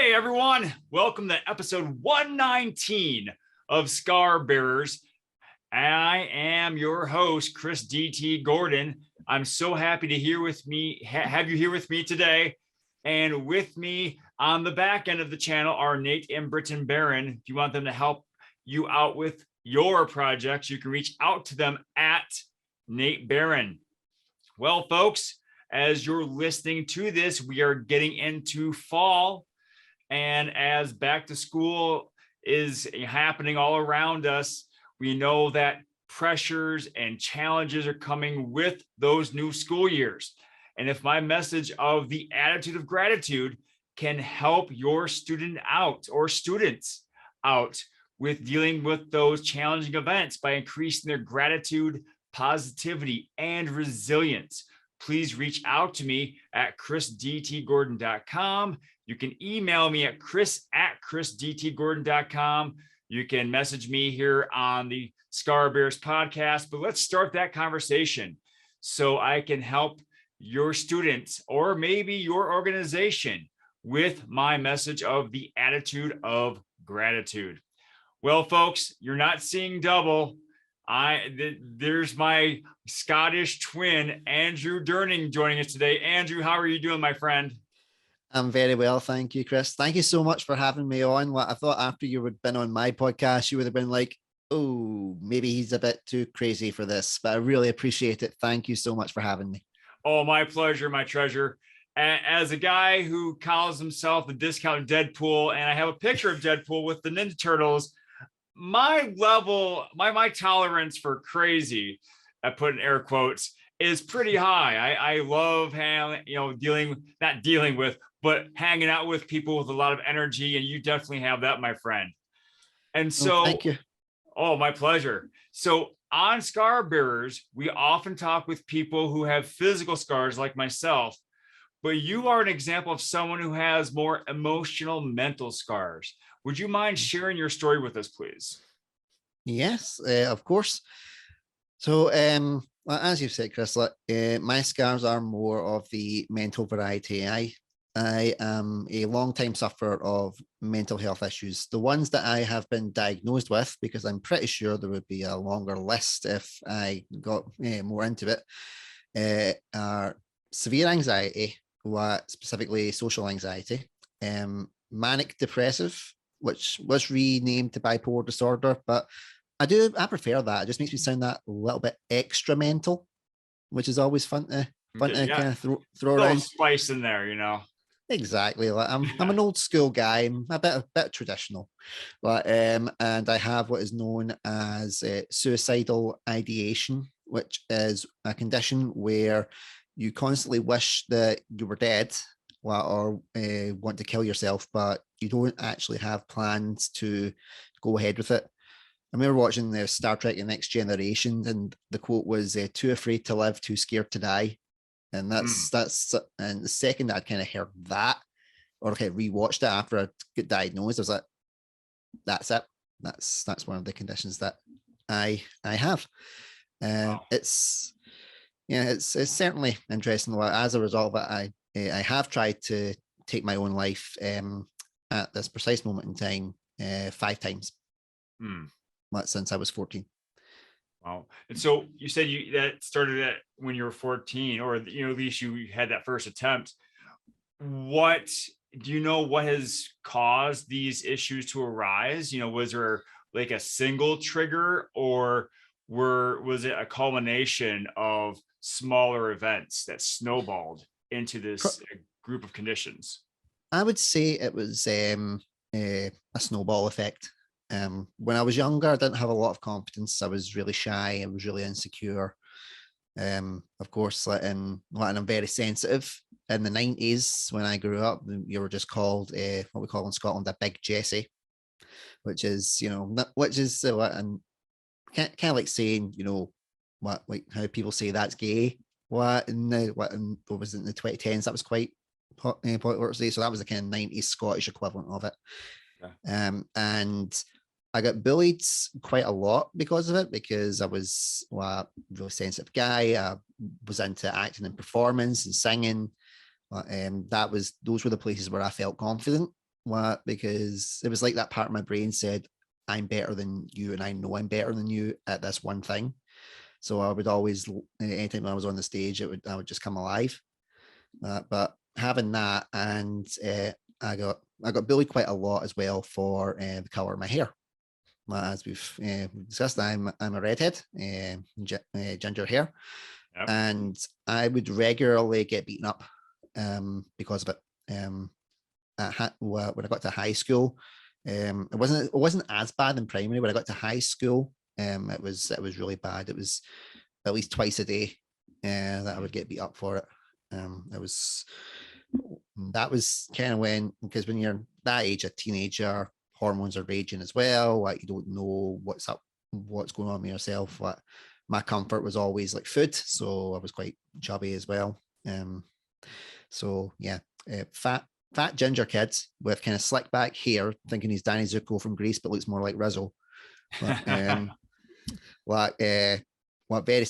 Hey everyone, welcome to episode 119 of Scar Bearers. I am your host, Chris DT Gordon. I'm so happy to have you here with me today. And with me on the back end of the channel are Nate and Britton Barron. If you want them to help you out with your projects, you can reach out to them at Nate Barron. Well, folks, as you're listening to this, we are getting into fall. And as back to school is happening all around us, we know that pressures and challenges are coming with those new school years. And if my message of the attitude of gratitude can help your student out or students out with dealing with those challenging events by increasing their gratitude, positivity, and resilience, please reach out to me at chrisdtgordon.com. You can email me at chris@chrisdtgordon.com. You can message me here on the Scar Bears podcast, but let's start that conversation so I can help your students or maybe your organization with my message of the attitude of gratitude. Well, folks, you're not seeing double. There's my Scottish twin, Andrew Durning, joining us today. Andrew, how are you doing, my friend? I'm very well, thank you, Chris. Thank you so much for having me on. I thought after you had been on my podcast, you would have been like, oh, maybe he's a bit too crazy for this, but I really appreciate it. Thank you so much for having me. Oh, my pleasure, my treasure. As a guy who calls himself the discount Deadpool, and I have a picture of Deadpool with the Ninja Turtles, my level, my tolerance for crazy, I put in air quotes, is pretty high. I love but hanging out with people with a lot of energy, and you definitely have that, my friend. And so, thank you. Oh, my pleasure. So on Scar Bearers, we often talk with people who have physical scars like myself, but you are an example of someone who has more emotional, mental scars. Would you mind sharing your story with us, please? Yes, of course. So, as you've said, Chris, my scars are more of the mental variety. I am a long-time sufferer of mental health issues. The ones that I have been diagnosed with, because I'm pretty sure there would be a longer list if I got more into it, are severe anxiety, specifically social anxiety, manic depressive, which was renamed to bipolar disorder, but I prefer that. It just makes me sound that a little bit extra mental, which is always fun to kind of throw around. Spice in there, you know. Exactly. Like I'm an old school guy. I'm a bit traditional, and I have what is known as suicidal ideation, which is a condition where you constantly wish that you were dead, or want to kill yourself, but you don't actually have plans to go ahead with it. I remember watching the Star Trek: The Next Generation, and the quote was "Too afraid to live, too scared to die." And that's and the second I'd kind of heard that, or rewatched it after I got diagnosed, I was like, that's it. That's one of the conditions that I have. Wow. It's certainly interesting. As a result of it, I have tried to take my own life at this precise moment in time 5 times since I was 14. Wow. And so you said that started when you were 14, or at least you had that first attempt. What do you know what has caused these issues to arise? Was there like a single trigger, or was it a culmination of smaller events that snowballed into this group of conditions? I would say it was a snowball effect. When I was younger, I didn't have a lot of confidence. I was really shy. I was really insecure. Of course, and I'm very sensitive. In the 90s, when I grew up, you were just called what we call in Scotland a big Jessie, which is and kind of like saying how people say that's gay. What was it in the 2010s? That was quite popular today. So that was the kind of 90s Scottish equivalent of it. Yeah. And I got bullied quite a lot because of it, because I was a really sensitive guy. I was into acting and performance and singing. Those were the places where I felt confident. What? Because it was like that part of my brain said, I'm better than you, and I know I'm better than you at this one thing. So I would always, anytime I was on the stage, I would just come alive. But having that, and I got bullied quite a lot as well for the color of my hair. As we've discussed, I'm a redhead, ginger hair, Yep. and I would regularly get beaten up because of it. When I got to high school, it wasn't as bad in primary. When I got to high school, it was really bad. It was at least twice a day that I would get beat up for it. It was that was kind of when, because when you're that age, a teenager, hormones are raging as well. Like, you don't know what's going on with yourself. Like, my comfort was always like food, so I was quite chubby as well. So yeah, fat ginger kids with kind of slick back hair, thinking he's Danny Zuko from Greece, but looks more like Rizzo. But, like what very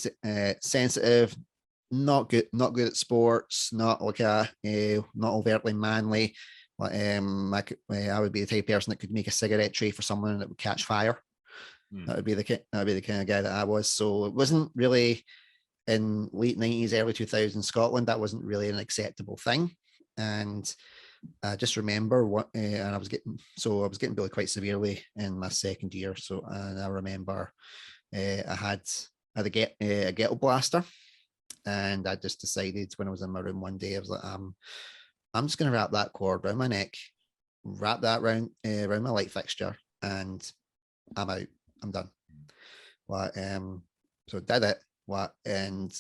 sensitive, not good at sports, not like not overtly manly. But I would be the type of person that could make a cigarette tray for someone that would catch fire. That would be the kind of guy that I was. So it wasn't really, in late 90s, early 2000s Scotland, that wasn't really an acceptable thing. And I just remember and I was getting bullied quite severely in my second year. So, and I remember I had a ghetto blaster, and I just decided when I was in my room one day, I was like, I'm just going to wrap that cord around my neck, wrap that around my light fixture, and I'm out. I'm done. Well, so I did it. And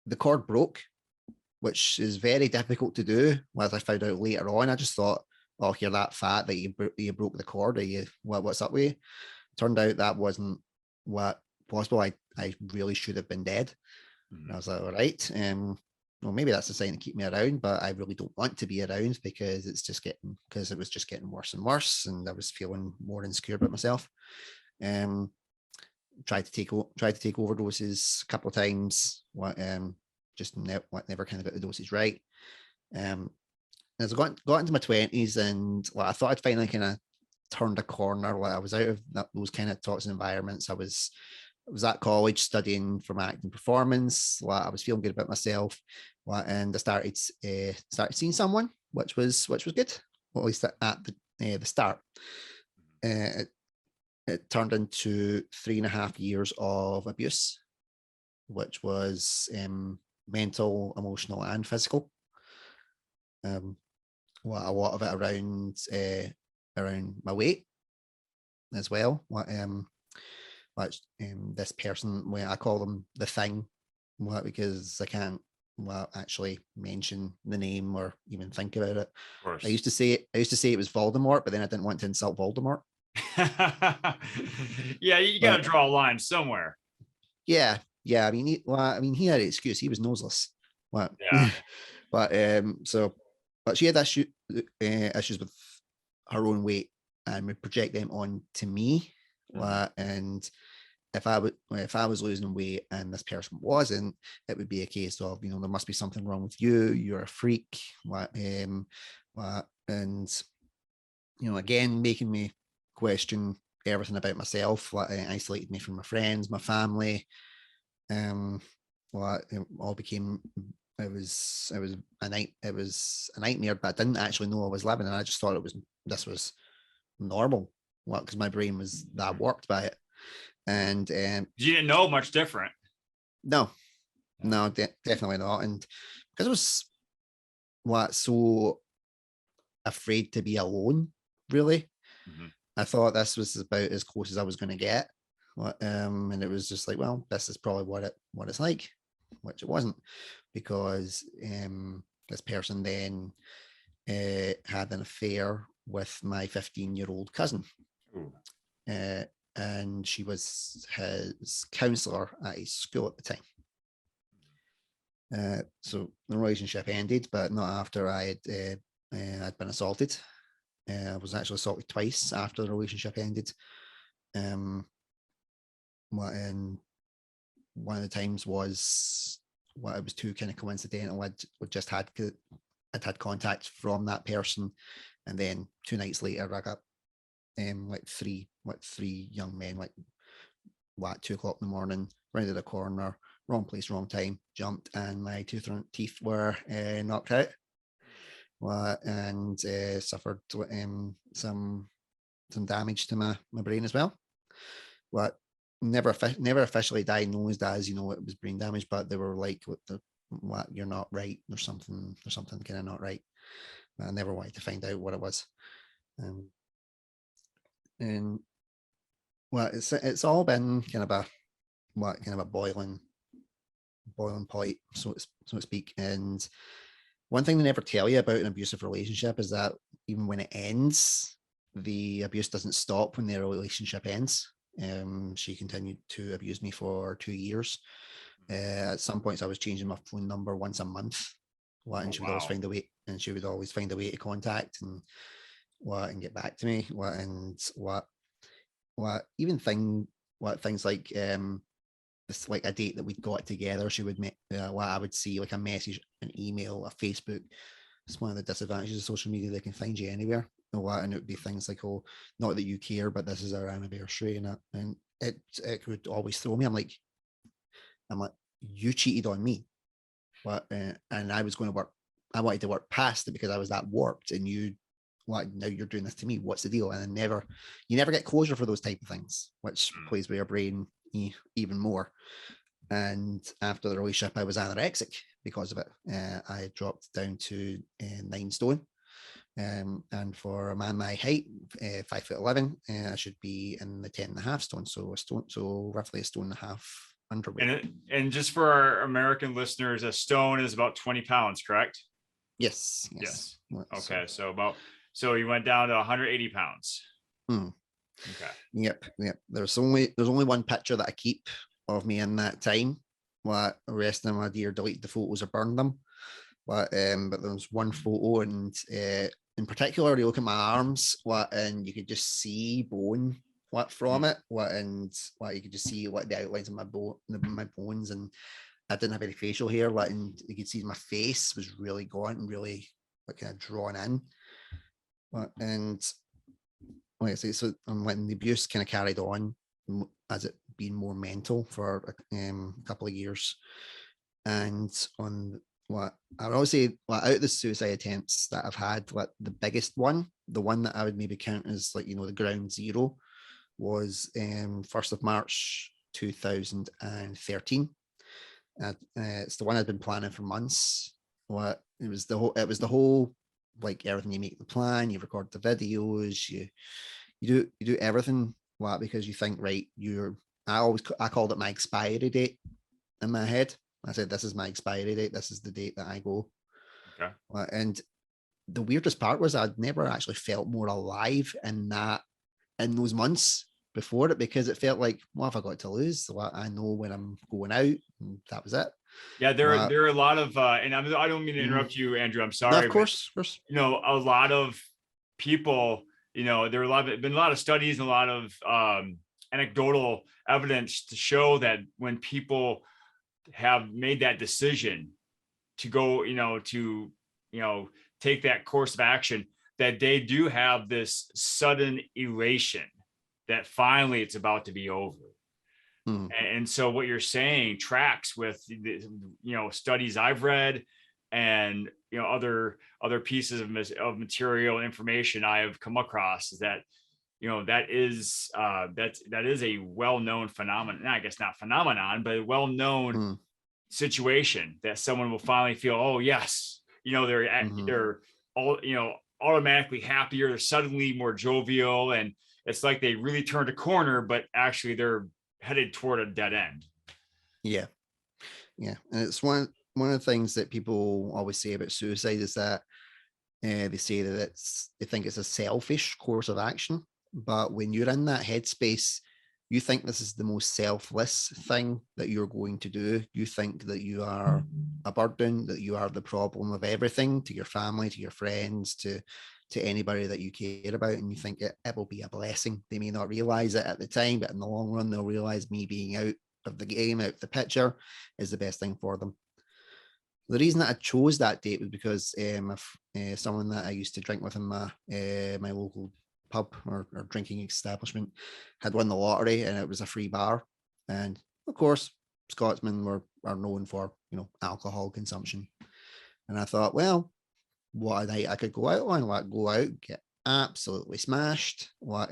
the cord broke, which is very difficult to do. As I found out later on, I just thought, oh, you're that fat that you broke the cord. What's up with you? Turned out that wasn't what possible. I really should have been dead. And I was like, all right, well, maybe that's a sign to keep me around, but I really don't want to be around because it was just getting worse and worse, and I was feeling more insecure about myself. Tried to take overdoses a couple of times. Just never kind of got the doses right. As I got into my 20s, and I thought I'd finally kind of turned a corner. Like, I was out of those kind of toxic environments. I was at college studying from acting performance. I was feeling good about myself, and I started seeing someone, which was good, well, at least at the start. It turned into 3.5 years of abuse, which was mental, emotional, and physical. A lot of it around my weight as well. This person, where I call them the thing, because I can't actually mention the name or even think about it. I used to say it was Voldemort, but then I didn't want to insult Voldemort. Yeah, you got to draw a line somewhere. Yeah. I mean, he had an excuse. He was noseless. Yeah. But she had issues with her own weight and would project them on to me. And if I was losing weight and this person wasn't, it would be a case of, there must be something wrong with you. You're a freak. And again, making me question everything about myself. It isolated me from my friends, my family. It all became, it was a nightmare, but I didn't actually know I was living, and I just thought this was normal. Because my brain was that warped by it. And you didn't know much different. No, definitely not. And because I was so afraid to be alone, really, I thought this was about as close as I was going to get. And it was just like, well, this is probably what it's like, which it wasn't, because this person then had an affair with my 15-year-old cousin. And she was his counselor at his school at the time. So the relationship ended, but not after I'd been assaulted. I was actually assaulted twice after the relationship ended. And one of the times was, it was too kind of coincidental. I'd had contact from that person And then 2 nights later, I got like three young men, like 2 o'clock in the morning, rounded a corner, wrong place, wrong time, jumped, and my teeth were knocked out. And suffered some damage to my brain as well. What never officially diagnosed as, it was brain damage, but they were like, what, you're not right. There's something kind of not right. I never wanted to find out what it was. And well, it's all been kind of a boiling point, so to speak. And one thing they never tell you about an abusive relationship is that even when it ends, the abuse doesn't stop when the relationship ends. She continued to abuse me for 2 years. At some points, I was changing my phone number once a month, and she would always find a way, to contact and get back to me. Things like this, like a date that we'd got together, she would make I would see like a message, an email, a Facebook. It's one of the disadvantages of social media; they can find you anywhere. And it would be things like, "Oh, not that you care, but this is our anniversary," and it would always throw me. I'm like, you cheated on me, and I was going to work. I wanted to work past it because I was that warped, and now you're doing this to me. What's the deal? And you never get closure for those type of things, which plays with your brain even more. And after the relationship, I was anorexic because of it. I dropped down to 9 stone. And for a man my height, 5'11", I should be in the 10.5 stone. So roughly a stone and a half underweight. And just for our American listeners, a stone is about 20 pounds, correct? Yes. Okay, so you went down to 180 pounds. Okay. Yep. There's only one picture that I keep of me in that time. The rest of them, I either deleted the photos or burned them. But there's one photo, and in particular, you look at my arms, and you could just see bone from it, and you could just see the outlines of my bones, and I didn't have any facial hair, and you could see my face was really gaunt and really kind of drawn in. And like I say, so when the abuse kind of carried on, as it being more mental for a couple of years, and on I would always say, out of the suicide attempts that I've had, the biggest one, the one that I would maybe count as the ground zero, was 1st of March 2013. It's the one I'd been planning for months. It was the whole everything. You make the plan, you record the videos, you do everything. Because you think, right, I called it my expiry date in my head. I said, this is my expiry date. This is the date that I go. Okay. And the weirdest part was I'd never actually felt more alive in those months before it, because it felt like, what have I got to lose? I know when I'm going out, and that was it. Yeah, there are a lot of, and I don't mean to interrupt you, Andrew. I'm sorry. No, of course. A lot of people, there have been a lot of studies and a lot of anecdotal evidence to show that when people have made that decision to go, take that course of action, that they do have this sudden elation that finally it's about to be over. And so what you're saying tracks with the, studies I've read, and other pieces of material and information I have come across, is that that is a well-known phenomenon. I guess not phenomenon, but a well-known situation that someone will finally feel, oh yes, they're all automatically happier, they're suddenly more jovial, and it's like they really turned a corner, but actually they're headed toward a dead end. Yeah. And it's one of the things that people always say about suicide is that they say that they think it's a selfish course of action. But when you're in that headspace, you think this is the most selfless thing that you're going to do. You think that you are a burden, that you are the problem of everything to your family, to your friends, to anybody that you care about. And you think it will be a blessing. They may not realize it at the time, but in the long run, they'll realize me being out of the game, out of the picture, is the best thing for them. The reason that I chose that date was because someone that I used to drink with in my local pub or drinking establishment had won the lottery, and it was a free bar. And of course, Scotsmen are known for, you know, alcohol consumption. And I thought, well, what a night I could go out on, like go out, get absolutely smashed, what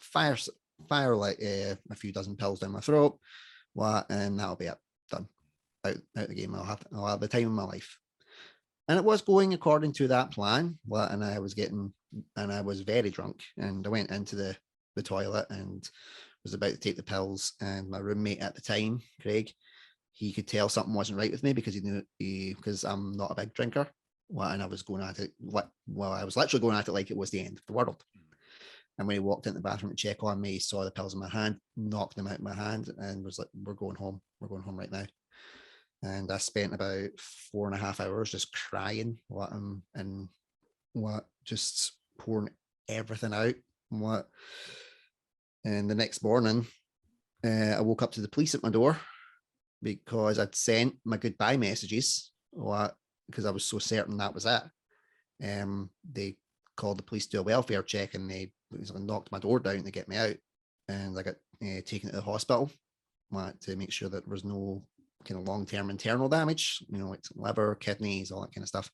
fire like a few dozen pills down my throat, and that'll be it, done, out the game. I'll have the time of my life. And it was going according to that plan. And I was very drunk, and I went into the toilet and was about to take the pills. And my roommate at the time, Craig, he could tell something wasn't right with me because he knew because I'm not a big drinker. And I was going at it I was literally going at it like it was the end of the world. And when he walked into the bathroom to check on me, he saw the pills in my hand, knocked them out of my hand, and was like, "We're going home. We're going home right now." And I spent about 4.5 hours just crying, just pouring everything out. And the next morning, I woke up to the police at my door because I'd sent my goodbye messages. Because I was so certain that was it. They called the police to do a welfare check, and they knocked my door down to get me out. And I got taken to the hospital to make sure that there was no kind of long-term internal damage, you know, like liver, kidneys, all that kind of stuff.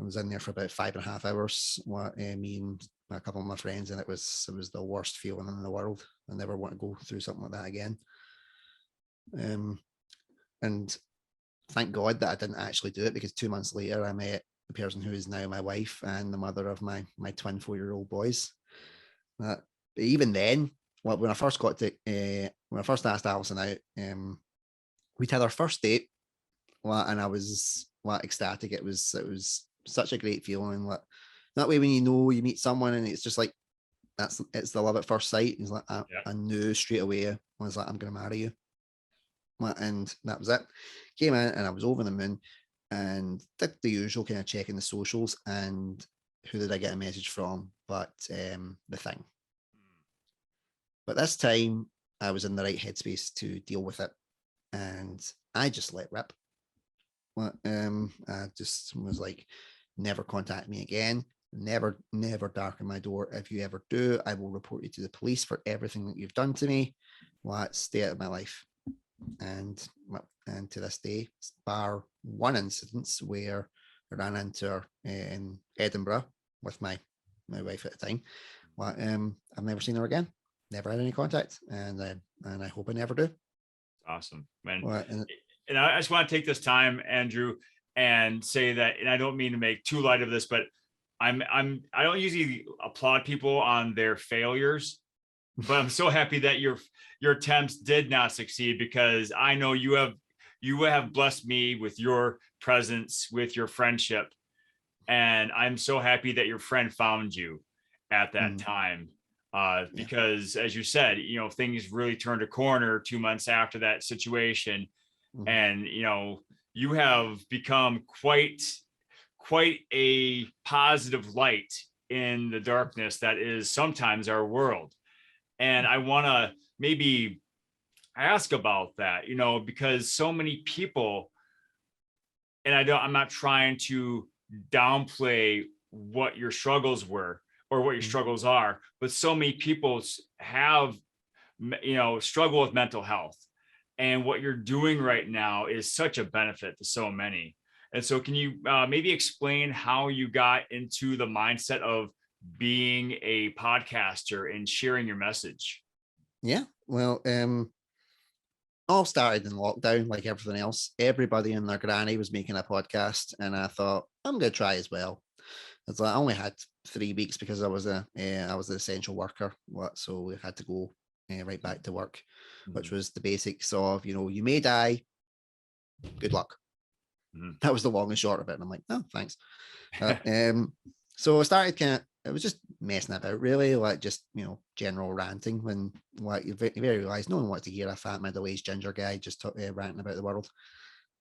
I was in there for about 5.5 hours. Me and a couple of my friends, and it was the worst feeling in the world. I never want to go through something like that again. And thank God that I didn't actually do it, because 2 months later I met the person who is now my wife and the mother of my twin 4-year-old boys. But even then, when I first asked Alison out, we'd had our first date, and I was ecstatic. It was such a great feeling. That way, when you meet someone and it's just like it's the love at first sight. It's like I knew straight away. I was like, I'm going to marry you. And that was it. Came in and I was over the moon, and did the usual kind of checking the socials. And who did I get a message from but the thing? But this time I was in the right headspace to deal with it, and I just let rip. I just was like, never contact me again. Never darken my door. If you ever do, I will report you to the police for everything that you've done to me. Stay out of my life. And to this day, bar one incident where I ran into her in Edinburgh with my wife at the time. I've never seen her again. Never had any contact, and I hope I never do. Awesome, man. And I just want to take this time, Andrew, and say that, and I don't mean to make too light of this, but I don't usually applaud people on their failures, but I'm so happy that your attempts did not succeed, because I know you have blessed me with your presence, with your friendship, and I'm so happy that your friend found you at that time. Because as you said, you know, things really turned a corner 2 months after that situation. And, you know, you have become quite a positive light in the darkness that is sometimes our world. And I want to maybe ask about that, you know, because so many people, and I'm not trying to downplay what your struggles were or what your struggles are, but so many people have, you know, struggle with mental health. And what you're doing right now is such a benefit to so many. And so can you maybe explain how you got into the mindset of being a podcaster and sharing your message? Yeah, well, all started in lockdown, like everything else. Everybody and their granny was making a podcast, and I thought, I'm going to try as well. It's like I only had 3 weeks because I was an essential worker, so we had to go right back to work, which was the basics of, you know, you may die, good luck. That was the long and short of it. And I'm like, oh, thanks. So I started it was just messing about, really, like just, you know, general ranting, when like you very realize no one wants to hear a fat middle-aged ginger guy just ranting about the world.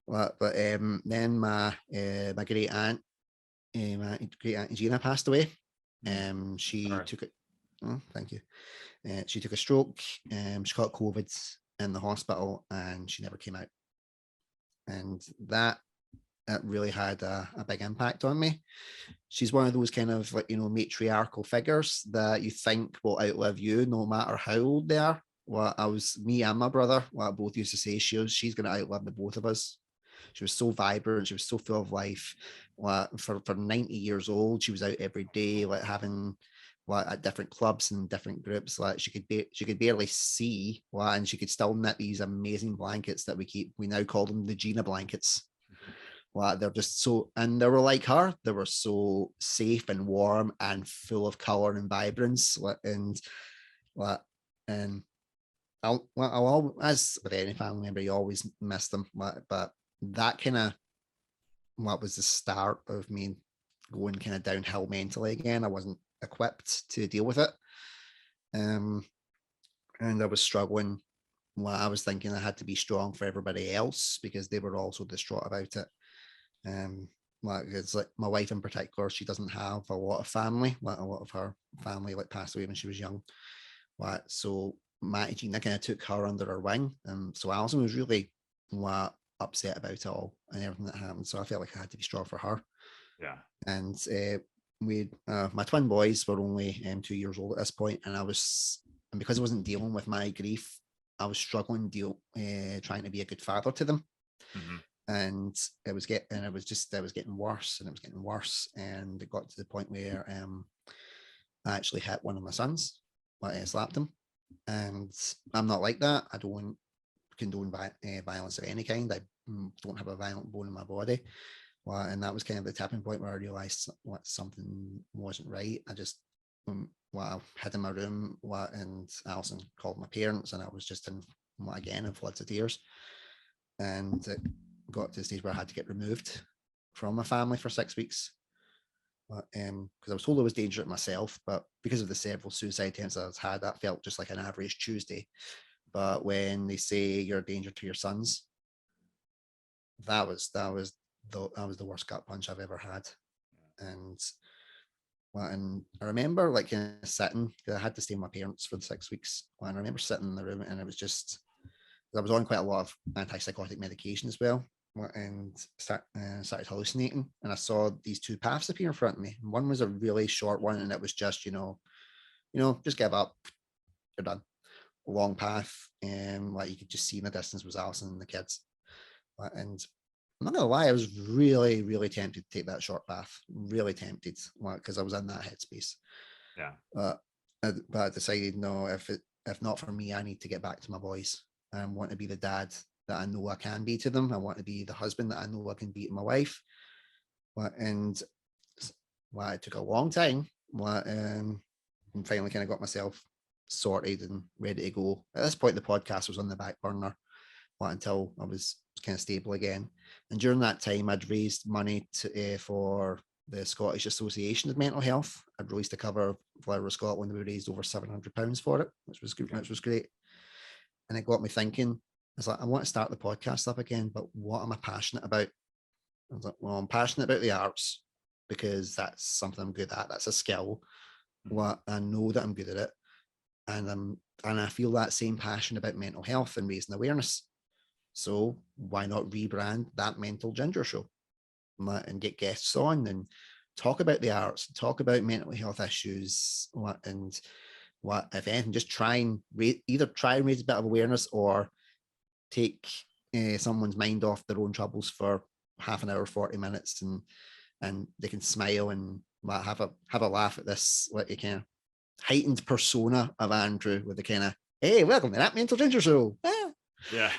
But then my great aunt Gina passed away. She took it. Oh, thank you. She took a stroke. She caught COVID in the hospital, and she never came out. and that really had a big impact on me. She's one of those kind of like, matriarchal figures that you think will outlive you no matter how old they are. Well, me and my brother, what I both used to say, she's going to outlive the both of us. She was so vibrant. She was so full of life. For 90 years old, she was out every day, like having at different clubs and different groups. Like she could barely see, and she could still knit these amazing blankets that we now call them the Gina blankets. They're just so, and they were like her. They were so safe and warm and full of color and vibrance. And as with any family member, you always miss them. But that kind of was the start of me going kind of downhill mentally again. I wasn't equipped to deal with it, and I was struggling. I was thinking I had to be strong for everybody else because they were also distraught about it. It's like my wife in particular, she doesn't have a lot of family. A lot of her family passed away when she was young. So Gina kind of took her under her wing. So Alison was really upset about it all and everything that happened. So I felt like I had to be strong for her. Yeah. And my twin boys were only 2 years old at this point, and because I wasn't dealing with my grief, I was struggling trying to be a good father to them. Mm-hmm. And it was getting worse, and it was getting worse, and it got to the point where I actually hit one of my sons. I slapped him, and I'm not like that. I don't condone violence of any kind. I don't have a violent bone in my body. And that was kind of the tipping point where I realized something wasn't right. I just I hid in my room, and Alison called my parents, and I was just in floods of tears. And it got to the stage where I had to get removed from my family for 6 weeks. Because I was told I was dangerous myself, but because of the several suicide attempts I had, that felt just like an average Tuesday. But when they say you're a danger to your sons, that was the worst gut punch I've ever had. And I remember sitting, because I had to stay with my parents for the 6 weeks. And I remember sitting in the room, and it was just, I was on quite a lot of antipsychotic medication as well, and started hallucinating. And I saw these two paths appear in front of me. One was a really short one, and it was just, just give up, you're done. A long path, and you could just see in the distance was Alison and the kids. And I'm not gonna lie, I was really, really tempted to take that short path. Really tempted, because I was in that headspace. Yeah. But I decided, no, if not for me, I need to get back to my boys. I want to be the dad that I know I can be to them. I want to be the husband that I know I can be to my wife. And it took a long time. And finally kind of got myself sorted and ready to go. At this point, the podcast was on the back burner until I was kind of stable again. And during that time, I'd raised money for the Scottish Association of Mental Health. I'd released a cover of Flower of Scotland. We raised over £700 for it, which was great. And it got me thinking. I was like, I want to start the podcast up again, but what am I passionate about? I was like, well, I'm passionate about the arts because that's something I'm good at. That's a skill. I know that I'm good at it. And I feel that same passion about mental health and raising awareness. So why not rebrand that Mental Ginger Show and get guests on and talk about the arts, talk about mental health issues, and if anything, just try and raise a bit of awareness, or take someone's mind off their own troubles for half an hour, 40 minutes, and they can smile and have a laugh at this kind of heightened persona of Andrew with the kind of, hey, welcome to that Mental Ginger Show. Yeah.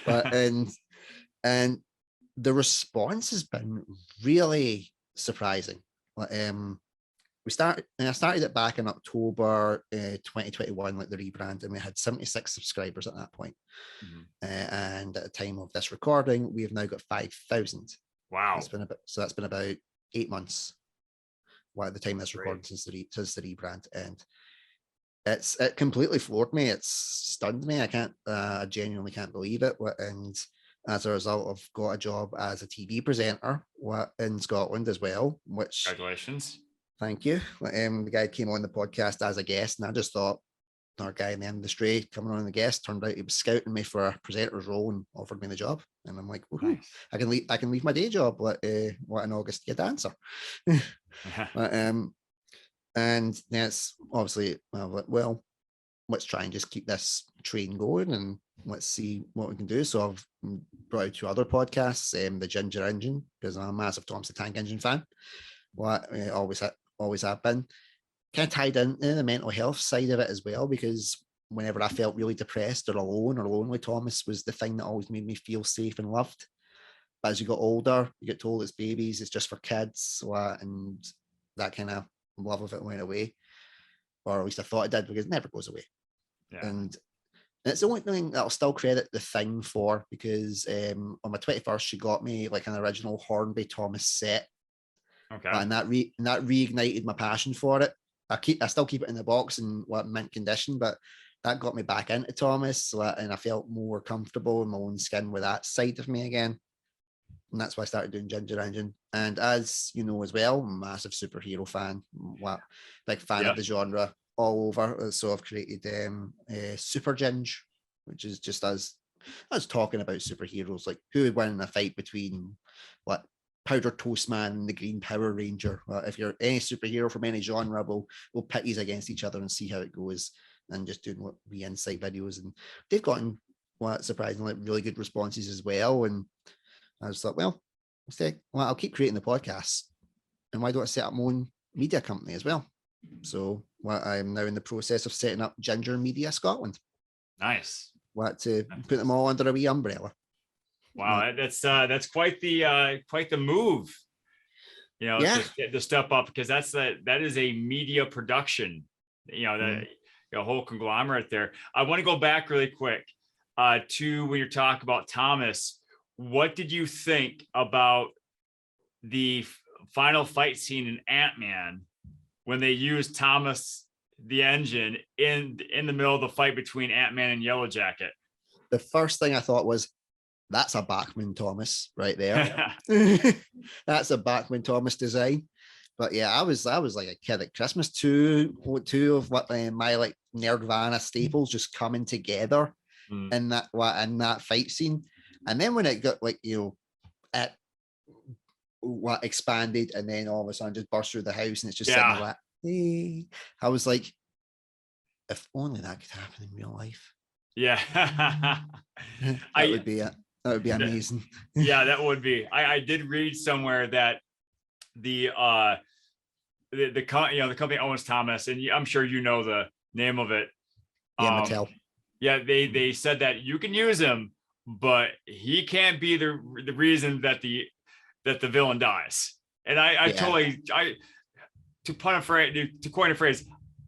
And the response has been really surprising. I started it back in October 2021, the rebrand, and we had 76 subscribers at that point. And at the time of this recording, we have now got 5,000. Wow. That's been about 8 months. At the time of this recording, since the rebrand, and it completely floored me. It's stunned me. I genuinely can't believe it. And as a result, I've got a job as a TV presenter in Scotland as well. Which, congratulations. Thank you. The guy came on the podcast as a guest, and I just thought, another guy in the industry coming on the guest. Turned out he was scouting me for a presenter's role and offered me the job. And I'm like, woohoo, Nice. I can leave my day job. What in August, get dancer. But, and then it's obviously, well, let's try and just keep this train going and let's see what we can do. So I've brought out 2 other podcasts, the Ginger Engine, because I'm a massive Thomas the Tank Engine fan. What always have been. Kind of tied into the mental health side of it as well, because whenever I felt really depressed or alone or lonely, Thomas was the thing that always made me feel safe and loved. But as you got older, you get told it's babies, it's just for kids, and that kind of love of it went away, or at least I thought it did, because it never goes away. Yeah. And it's the only thing that I'll still credit the thing for, because on my 21st, she got me like an original Hornby Thomas set. Okay. And that reignited my passion for it. I still keep it in the box in mint condition, but that got me back into Thomas, and I felt more comfortable in my own skin with that side of me again. And that's why I started doing Ginger Engine. And as you know as well, I'm a massive superhero fan, big fan of the genre all over. So I've created Super Ginger, which is just us talking about superheroes, like who would win in a fight between Powder Toast Man and the Green Power Ranger. If you're any superhero from any genre, we'll pit these against each other and see how it goes, and just doing wee insight videos. And they've gotten surprisingly really good responses as well. And I was like, well, I'll keep creating the podcasts, and why don't I set up my own media company as well? So I'm now in the process of setting up Ginger Media Scotland. Nice. To put them all under a wee umbrella. Wow, that's quite the move, to step up, because that is a media production, the whole conglomerate there. I want to go back really quick to when you're talking about Thomas. What did you think about the final fight scene in Ant-Man when they used Thomas the Engine in the middle of the fight between Ant-Man and Yellow Jacket? The first thing I thought was, that's a Bachman Thomas right there. That's a Bachman Thomas design. But yeah, I was like a kid at Christmas. Two of what my like Nerdvana staples just coming together in that fight scene. And then when it got it expanded, and then all of a sudden just burst through the house, and it's just sitting there like, hey. I was like, if only that could happen in real life. Yeah. That would be it. That would be amazing. Yeah, that would be. I did read somewhere that the company owns Thomas, and I'm sure you know the name of it. Yeah, Mattel. Yeah, they said that you can use him, but he can't be the reason that the villain dies. And to coin a phrase,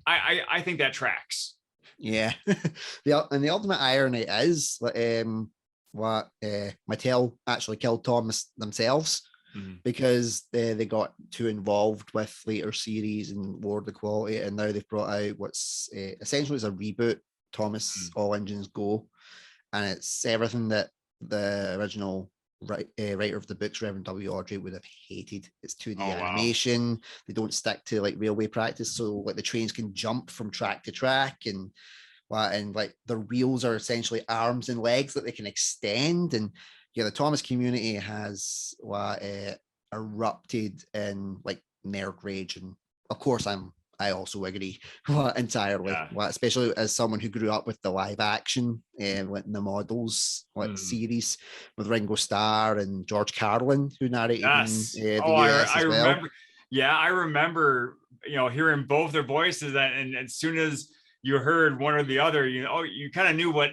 I think that tracks. Yeah. The ultimate irony is Mattel actually killed Thomas themselves, because they got too involved with later series and lowered the quality, and now they've brought out what's essentially is a reboot, Thomas All Engines Go, and it's everything that the original writer of the books, Reverend W. Awdry, would have hated. It's 2D animation. Wow. They don't stick to like railway practice, so like the trains can jump from track to track, and like their wheels are essentially arms and legs that they can extend. And the Thomas community has erupted in like nerd rage, and of course I also agree entirely, especially as someone who grew up with the live action like the models series with Ringo Starr and George Carlin, who narrated in the US as well. Remember. Yeah, I remember hearing both their voices, and as soon as you heard one or the other, you kind of knew what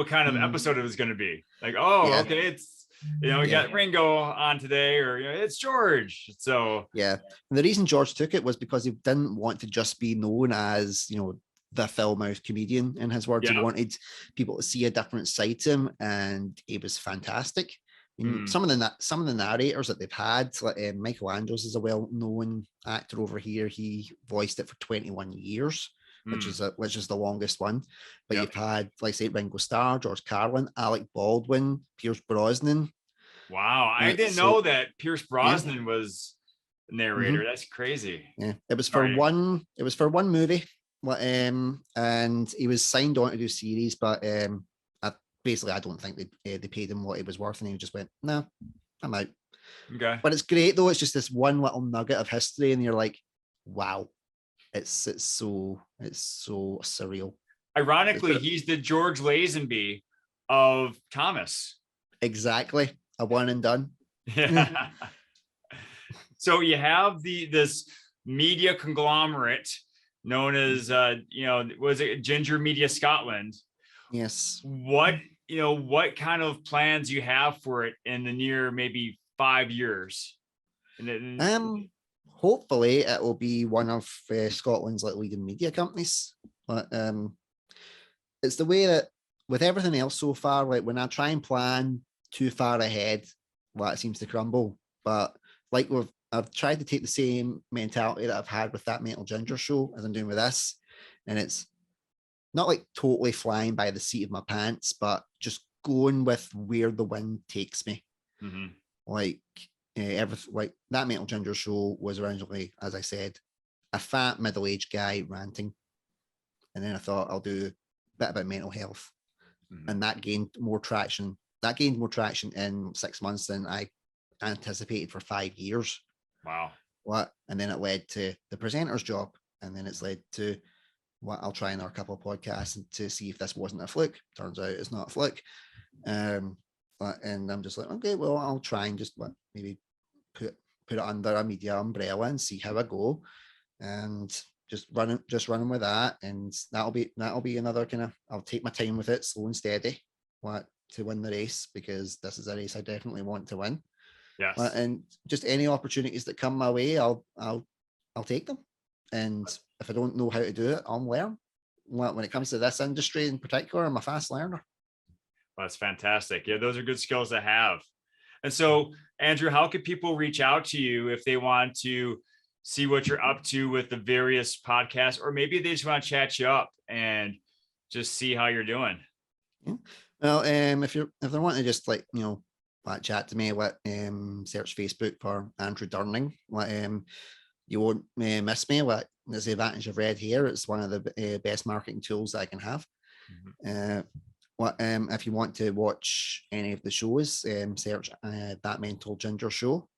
kind of episode it was going to be. Like, okay, it's we got Ringo on today, or it's George. So and the reason George took it was because he didn't want to just be known as the foul-mouthed comedian, in his words. He wanted people to see a different side to him, and he was fantastic. Some of the narrators that they've had, like Michael Andrews is a well-known actor over here. He voiced it for 21 years. Which is the longest one. But you've had, like say, Ringo Starr, George Carlin, Alec Baldwin, Pierce Brosnan. Wow, I didn't know that Pierce Brosnan was narrator. That's crazy. Yeah, it was for one movie. And he was signed on to do series, but I don't think they paid him what he was worth, and he just went, "No, I'm out." Okay. But it's great though. It's just this one little nugget of history, and you're like, "Wow, it's so surreal." Ironically, he's the George Lazenby of Thomas. Exactly, a one and done. Yeah. So you have this media conglomerate known as was it Ginger Media Scotland? Yes. What kind of plans you have for it in the near maybe 5 years? Hopefully it will be one of Scotland's like leading media companies. But it's the way that with everything else so far, like when I try and plan too far ahead, well, it seems to crumble. But like I've tried to take the same mentality that I've had with that Mental Ginger show as I'm doing with this, and it's not like totally flying by the seat of my pants, but just going with where the wind takes me. Mm-hmm. Like everything, like that Mental Ginger show was originally, as I said, a fat middle-aged guy ranting, and then I thought I'll do a bit about mental health, and that gained more traction. That gained more traction in 6 months than I anticipated for 5 years. Wow. And then it led to the presenter's job, and then it's led to what I'll try another couple of podcasts to see if this wasn't a fluke. Turns out it's not a fluke. And I'm just like, okay, well, I'll try and just maybe put it under a media umbrella and see how I go, and just running with that, and that'll be another kind of, I'll take my time with it, slow and steady, to win the race, because this is a race I definitely want to win. Yes. And just any opportunities that come my way, I'll take them. And if I don't know how to do it, I'll learn. When it comes to this industry in particular, I'm a fast learner. Well, that's fantastic. Yeah, those are good skills to have. And so, Andrew, how can people reach out to you if they want to see what you're up to with the various podcasts, or maybe they just want to chat you up and just see how you're doing? Yeah. Well, if they want to just chat to me, search Facebook for Andrew Durning. You won't miss me. There's the advantage of red hair. It's one of the best marketing tools that I can have. If you want to watch any of the shows, search That Mental Ginger Show,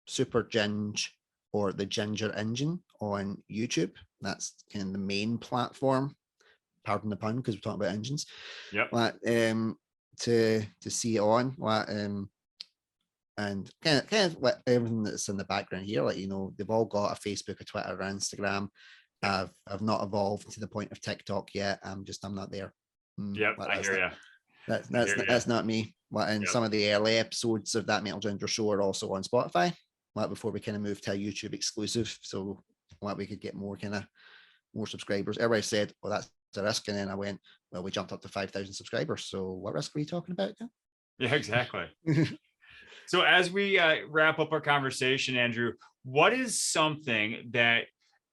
Super Ginge, or the Ginger Engine on YouTube. That's kind of the main platform. Pardon the pun, because we're talking about engines. Yep. To see it on. And kind of everything that's in the background here, they've all got a Facebook, a Twitter, or Instagram. I've not evolved to the point of TikTok yet. I'm not there. Yep, I hear you. That's not me. Some of the early episodes of That Mental Ginger Show are also on Spotify. Before we kind of moved to a YouTube exclusive, so we could get more subscribers. Everybody said, "Well, that's a risk," and then I went, "Well, we jumped up to 5,000 subscribers. So what risk are we talking about?" Yeah, exactly. So as we wrap up our conversation, Andrew, what is something that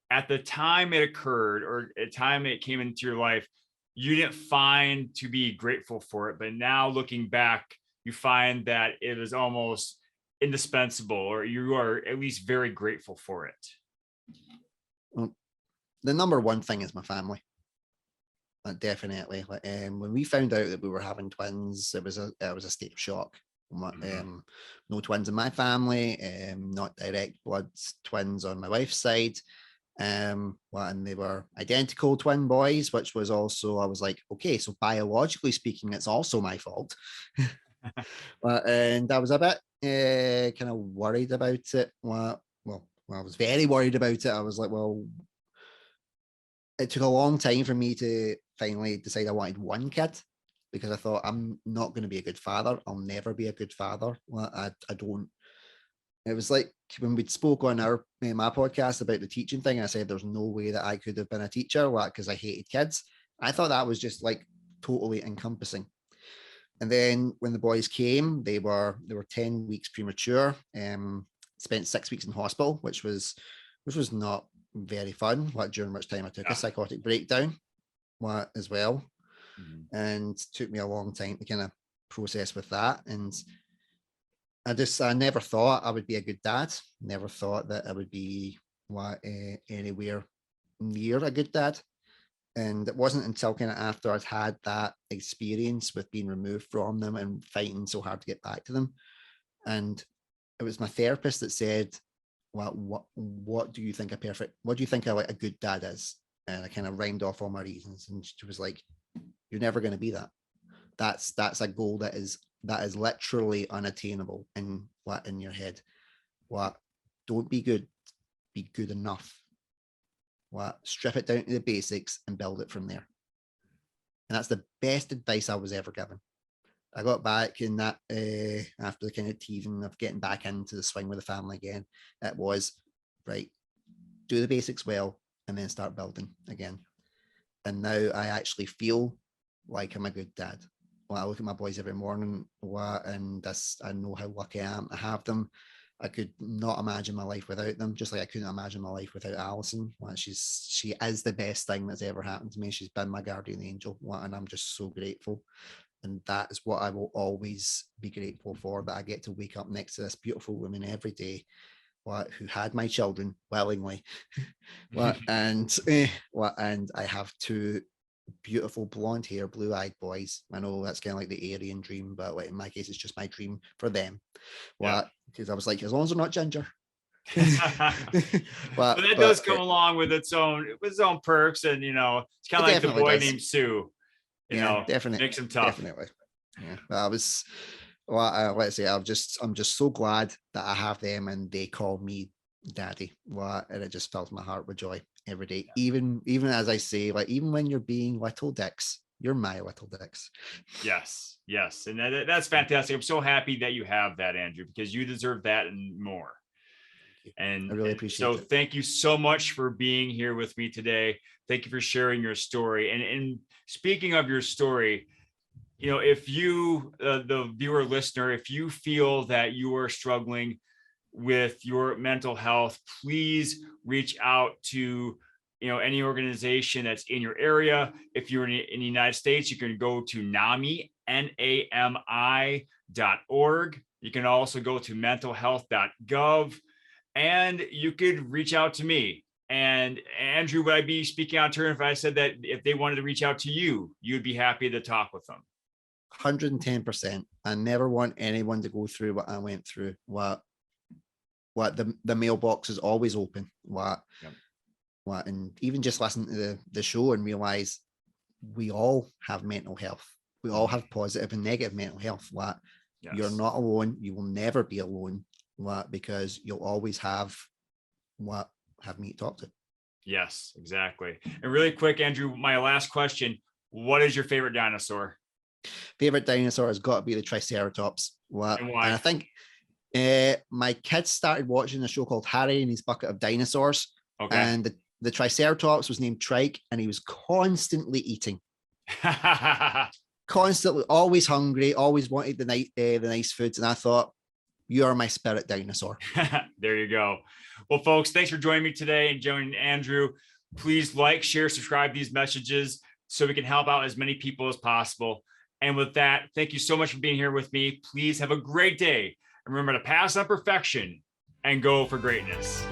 at the time it occurred, or at the time it came into your life, you didn't find to be grateful for it, but now looking back, you find that it was almost indispensable, or you are at least very grateful for it? Well, the number one thing is my family. Definitely. When we found out that we were having twins, it was a state of shock. No twins in my family, not direct blood twins on my wife's side. And they were identical twin boys, which was also, I was like, okay, so biologically speaking, it's also my fault. And I was a bit kind of worried about it. Well, I was very worried about it. I was like, well, it took a long time for me to finally decide I wanted one kid, because I thought, I'm not going to be a good father. I'll never be a good father. I don't. It was like when we spoke on my podcast about the teaching thing, I said there's no way that I could have been a teacher, because I hated kids. I thought that was just like totally encompassing. And then when the boys came, they were 10 weeks premature. Spent 6 weeks in hospital, which was not very fun. During which time I took a psychotic breakdown, as well. And took me a long time to kind of process with that. And I never thought I would be a good dad. Never thought that I would be anywhere near a good dad. And it wasn't until kind of after I'd had that experience with being removed from them and fighting so hard to get back to them. And it was my therapist that said, well, what do you think what do you think a good dad is? And I kind of rhymed off all my reasons. And she was like, you're never going to be that. That's a goal that is literally unattainable in your head. Don't be good, be good enough. Strip it down to the basics and build it from there. And that's the best advice I was ever given. I got back in that after the kind of teething of getting back into the swing with the family again. It was, right, do the basics well and then start building again. And now I actually feel like I'm a good dad. I look at my boys every morning, and I know how lucky I am to have them. I could not imagine my life without them, just like I couldn't imagine my life without Alison. She is the best thing that's ever happened to me. She's been my guardian angel, and I'm just so grateful. And that is what I will always be grateful for, that I get to wake up next to this beautiful woman every day, who had my children willingly. And I have two beautiful blonde hair, blue-eyed boys. I know that's kind of like the Aryan dream, but like in my case, it's just my dream for them. Because I was like, as long as they're not ginger. but that does come along with its own perks, and it's kind of like the boy named Sue. Definitely makes him tough. Definitely. Yeah, but let's say I'm just so glad that I have them, and they call me daddy. And it just fills my heart with joy every day. Even as I say, like, even when you're being little dicks, you're my little dicks. Yes, and that's fantastic. I'm so happy that you have that, Andrew, because you deserve that and more. And I really appreciate it. So thank you so much for being here with me today. Thank you for sharing your story. And speaking of your story, if you, the viewer listener, if you feel that you are struggling with your mental health, please reach out to any organization that's in your area. If you're in the United States, you can go to NAMI, NAMI.org. You can also go to mentalhealth.gov, and you could reach out to me. And Andrew, would I be speaking out of turn if I said that if they wanted to reach out to you, you'd be happy to talk with them? 110%. I never want anyone to go through what I went through. The mailbox is always open. And even just listen to the show and realize we all have mental health. We all have positive and negative mental health. Yes. You're not alone. You will never be alone. Because you'll always have me to talk to. Yes, exactly. And really quick, Andrew, my last question: what is your favorite dinosaur? Favorite dinosaur has got to be the Triceratops. And why? And I think my kids started watching a show called Harry and His Bucket of Dinosaurs. Okay. And the Triceratops was named Trike, and he was constantly eating. Constantly, always hungry, always wanted the nice foods. And I thought, you are my spirit dinosaur. There you go. Well, folks, thanks for joining me today and joining Andrew. Please like, share, subscribe these messages so we can help out as many people as possible. And with that, thank you so much for being here with me. Please have a great day. And remember to pass on perfection and go for greatness.